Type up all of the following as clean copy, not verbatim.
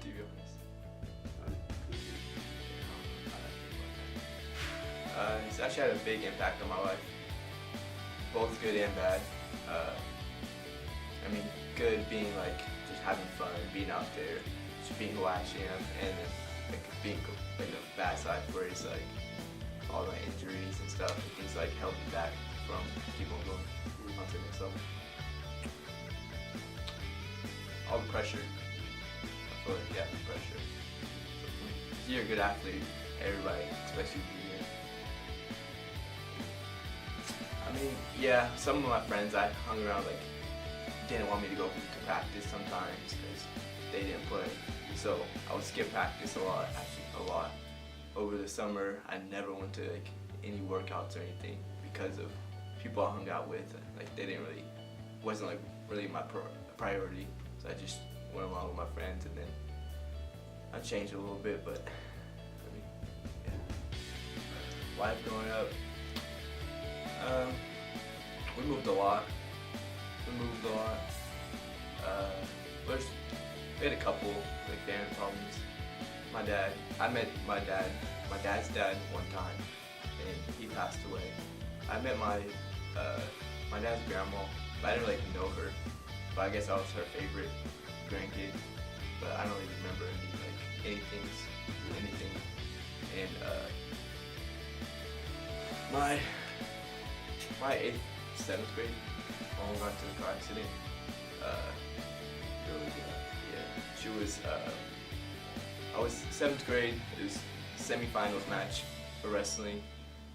you, be honest. It's actually had a big impact on my life, both good and bad. I mean, good being like just having fun, being out there, just being who I actually am, and then like being like the bad side where it's like all my injuries and stuff, and things like held me back from keep on going on to the next level. All the pressure. I feel like the pressure. If you're a good athlete, everybody expects you to be good. I mean, yeah, some of my friends I hung around like didn't want me to go to practice sometimes because they didn't play. So I would skip practice a lot, actually a lot. Over the summer, I never went to like any workouts or anything because of people I hung out with. Like they didn't really, wasn't like really my priority. So I just went along with my friends, and then I changed a little bit. But I mean, yeah. Life growing up, we moved a lot. We had a couple like family problems. I met my dad's dad one time, and he passed away. I met my dad's grandma, but I didn't really know her. But I guess I was her favorite grandkid. But I don't really remember anything. And my 8th, 7th grade, mom got into a car accident. She was, I was 7th grade, it was semifinals match for wrestling,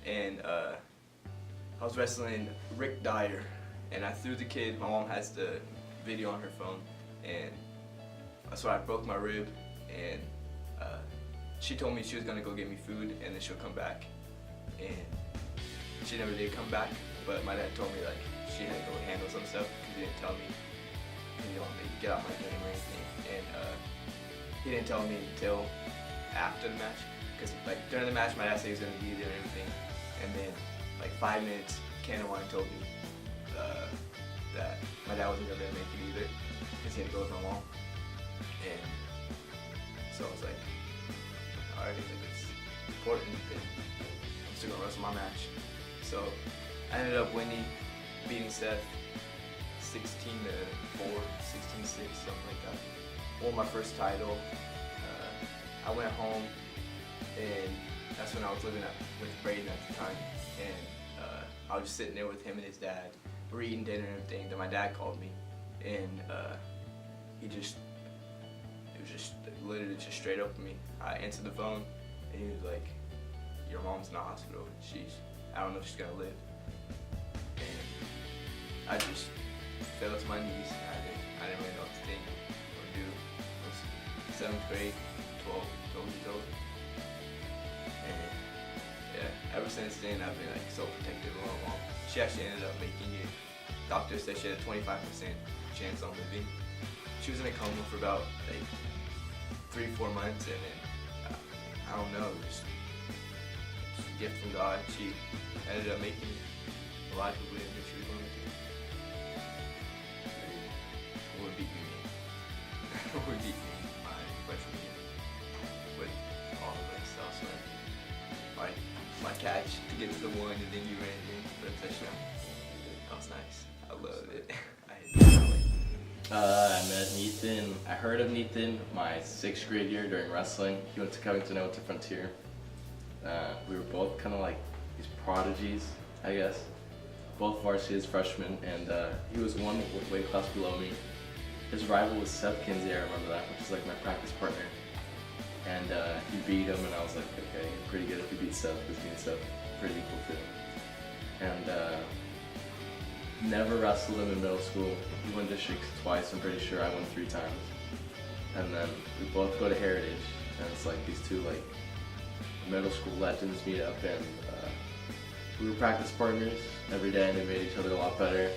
and I was wrestling Rick Dyer, and I threw the kid. My mom has the video on her phone, and that's why I broke my rib, and she told me she was gonna go get me food and then she'll come back, and she never did come back. But my dad told me like she had to go handle some stuff because he didn't tell me, he didn't want me to get out my game or anything, and he didn't tell me until after the match, because like during the match my dad said he was gonna be there and everything, and then like 5 minutes Cannon Wine told me that my dad wasn't gonna make it either because he had to go with my mom, and so I was like, alright, like it's important, and I'm still gonna wrestle my match. So I ended up winning, beating Seth 16-4, 16-6, something like that. Won my first title. I went home, and that's when I was living with Braden at the time, and I was just sitting there with him and his dad. We're eating dinner and everything. Then my dad called me, and it was just literally just straight up to me. I answered the phone, and he was like, "Your mom's in the hospital. I don't know if she's gonna live." And I just fell to my knees. I didn't really know what to think or do. I was 7th grade, 12 years old. And yeah, ever since then I've been like so protective of my mom. She actually ended up making it. Doctor said she had a 25% chance on living. She was in a coma for about like 3-4 months, and then I don't know, just a gift from God. She ended up making it. A lot of people didn't think she was going to. Would beat me. Would beat me my freshman year with all the like stuff. So my catch to get to the one, and then you ran in for a touchdown. That was nice. I loved it. I met Nathan. I heard of Nathan my 6th grade year during wrestling. He went to Covington, I went to Frontier. We were both kind of like these prodigies, I guess. Both varsity as freshmen, and he was one weight class below me. His rival was Seth Kinsey, I remember that, which is like my practice partner. And he beat him, and I was like, okay, pretty good if he beat Seth, because me and Seth pretty equal too. And never wrestled him in middle school. He won districts twice, I'm pretty sure. I won 3 times. And then we both go to Heritage, and it's like these two like middle school legends meet up, and we were practice partners every day, and they made each other a lot better.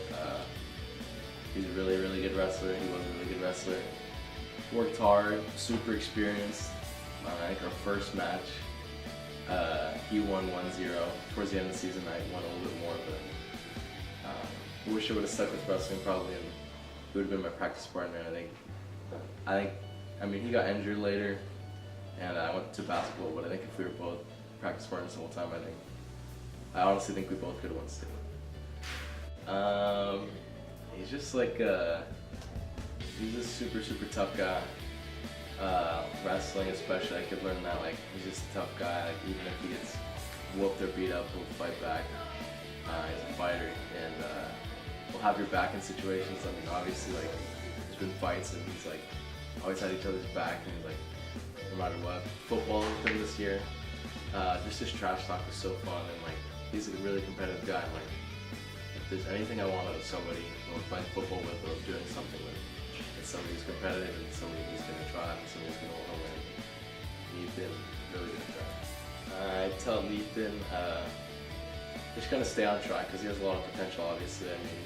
He's a really, really good wrestler. He was a really good wrestler. Worked hard, super experienced. I think our first match, he won 1-0. Towards the end of the season, I won a little bit more, but I wish I would have stuck with wrestling probably, and he would have been my practice partner. I think I mean, he got injured later, and I went to basketball. But I think if we were both practice partners the whole time, I honestly think we both could have won state. He's just like he's a super tough guy. Wrestling especially, I could learn that. Like, he's just a tough guy. Like, even if he gets whooped or beat up, he'll fight back. He's a fighter, and we'll have your back in situations. I mean, obviously, like, there's been fights, and he's like always had each other's back, and he's like, no matter what. Football with him this year, just his trash talk was so fun, and like, he's a really competitive guy. And, like, if there's anything I want out of somebody when I'm playing football with or doing something with, it's somebody who's competitive and somebody who's gonna try and somebody who's gonna want to win. Nathan really gonna try. I tell Nathan just kind of stay on track because he has a lot of potential. Obviously, I mean,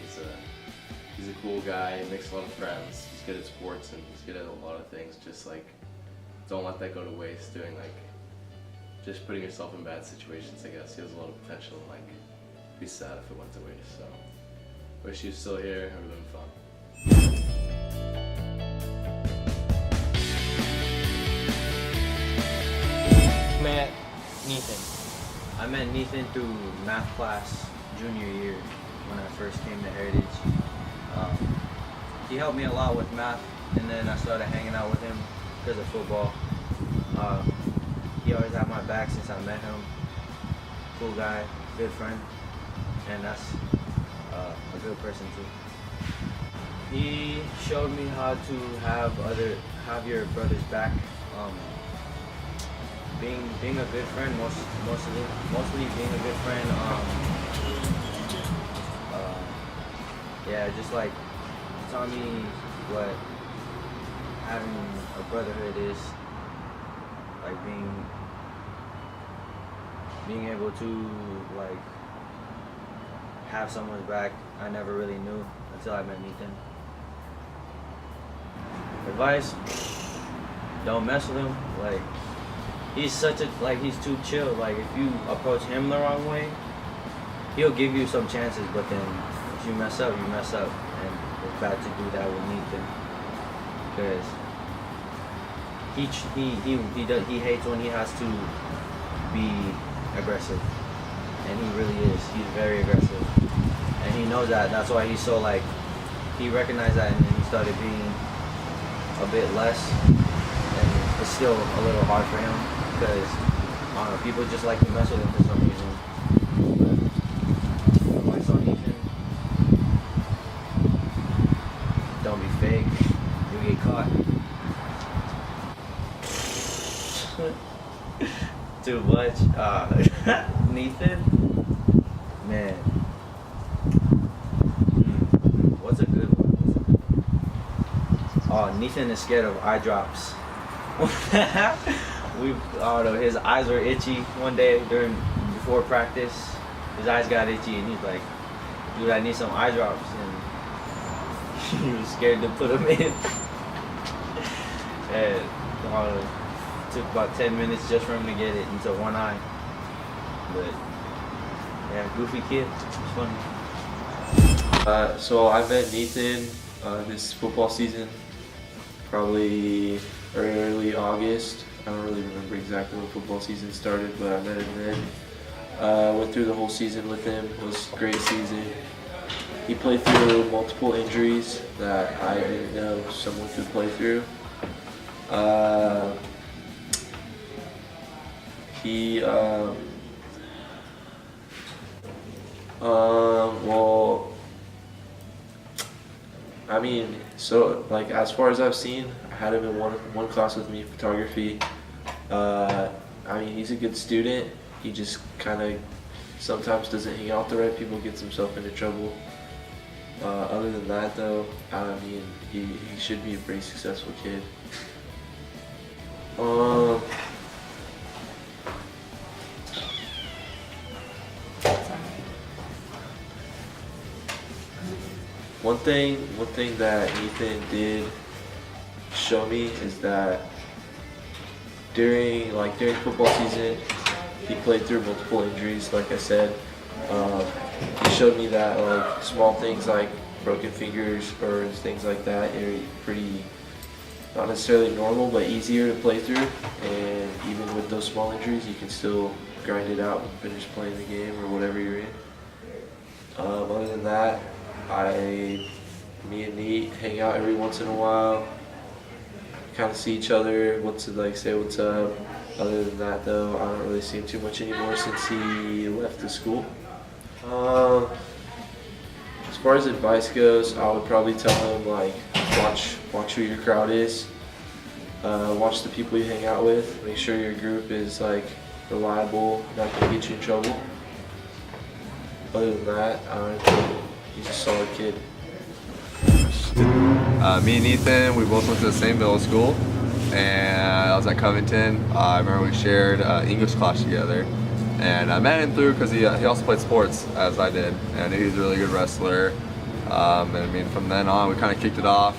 he's a cool guy. He makes a lot of friends. He's good at sports and he's good at a lot of things. Just like, don't let that go to waste. Doing like, just putting yourself in bad situations. I guess he has a lot of potential. And, like, be sad if it went to waste. So, wish he was still here. It would have been fun. I met Nathan through math class junior year when I first came to Heritage. He helped me a lot with math, and then I started hanging out with him because of football. He always had my back since I met him. Cool guy, good friend, and that's a good person too. He showed me how to have your brother's back. Being a good friend, mostly being a good friend. Just like taught me what having a brotherhood is, like being able to like have someone's back. I never really knew until I met Nathan. Advice: don't mess with him. Like, he's he's too chill. Like, if you approach him the wrong way, he'll give you some chances, but then if you mess up, you mess up. And it's bad to do that with Nathan, because he hates when he has to be aggressive, and he really is. He's very aggressive, and he knows that. That's why he's so like, he recognized that, and then he started being a bit less, and it's still a little hard for him because I don't know, people just like to mess with him for some reason. But advice on Nathan: don't be fake. You'll get caught. Too much. Nathan, man. What's a good one? Oh, Nathan is scared of eye drops. I don't know, his eyes were itchy one day before practice. His eyes got itchy and he's like, dude, I need some eye drops. And he was scared to put them in. And it took about 10 minutes just for him to get it into one eye. But yeah, goofy kid. It's funny. So I met Nathan this football season, probably early August. I don't really remember exactly when football season started, but I met him then. Went through the whole season with him. It was a great season. He played through multiple injuries that I didn't know someone could play through. Well, I mean, so like as far as I've seen, I had him in one class with me, photography. I mean, he's a good student. He just kind of sometimes doesn't hang out with the right people, gets himself into trouble. Other than that, though, I mean, he should be a pretty successful kid. One thing that Nathan did show me is that during football season, he played through multiple injuries. Like I said, he showed me that like small things like broken fingers or things like that are pretty not necessarily normal, but easier to play through. And even with those small injuries, you can still grind it out and finish playing the game or whatever you're in. Other than that, me and Neat hang out every once in a while, kind of see each other, say what's up. Other than that though, I don't really see him too much anymore since he left the school. As far as advice goes, I would probably tell him like, watch who your crowd is, watch the people you hang out with, make sure your group is like reliable, not gonna get you in trouble. Other than that, he's a solid kid. Me and Ethan, we both went to the same middle school, and I was at Covington. I remember we shared English class together, and I met him through because he also played sports as I did, and I knew he was a really good wrestler. And I mean, from then on, we kind of kicked it off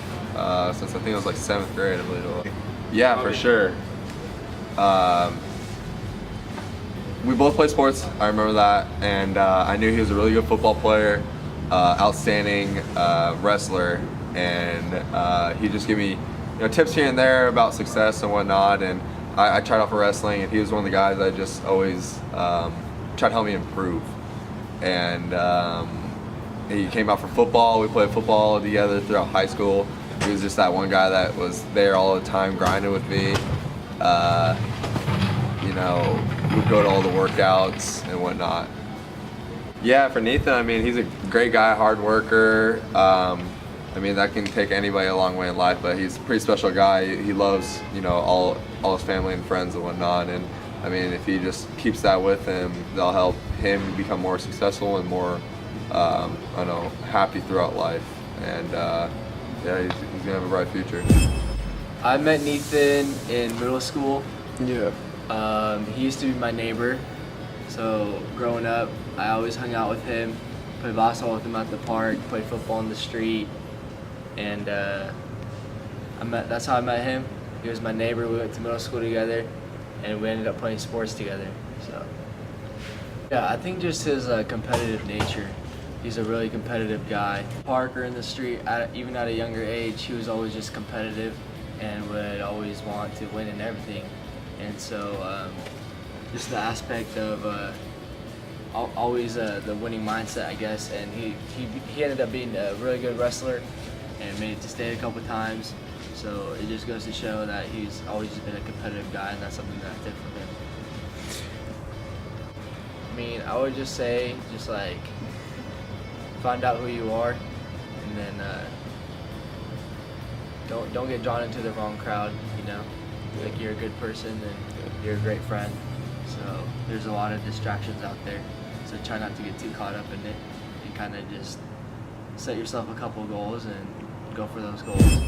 since I think it was like 7th grade, I believe it was. Yeah, for sure. We both played sports, I remember that, and I knew he was a really good football player, outstanding wrestler, and he just gave me tips here and there about success and whatnot, and I tried out for wrestling, and he was one of the guys I just always tried to help me improve. And he came out for football. We played football together throughout high school. He was just that one guy that was there all the time, grinding with me. We'd go to all the workouts and whatnot. Yeah, for Nathan, I mean, he's a great guy, hard worker. I mean, that can take anybody a long way in life, but he's a pretty special guy. He loves, all his family and friends and whatnot. And I mean, if he just keeps that with him, they'll help him become more successful and more, happy throughout life. And yeah, he's gonna have a bright future. I met Nathan in middle school. Yeah. He used to be my neighbor, so growing up, I always hung out with him, played basketball with him at the park, played football on the street, and that's how I met him. He was my neighbor. We went to middle school together, and we ended up playing sports together. So yeah, I think just his competitive nature. He's a really competitive guy. Parker in the street, even at a younger age, he was always just competitive and would always want to win in everything. And so just the aspect of always the winning mindset, I guess. And he ended up being a really good wrestler and made it to state a couple times. So it just goes to show that he's always just been a competitive guy, and that's something that I take from him. I mean, I would just say, find out who you are, and then don't get drawn into the wrong crowd. Like, you're a good person and you're a great friend. So there's a lot of distractions out there. So try not to get too caught up in it, and kind of just set yourself a couple goals and go for those goals.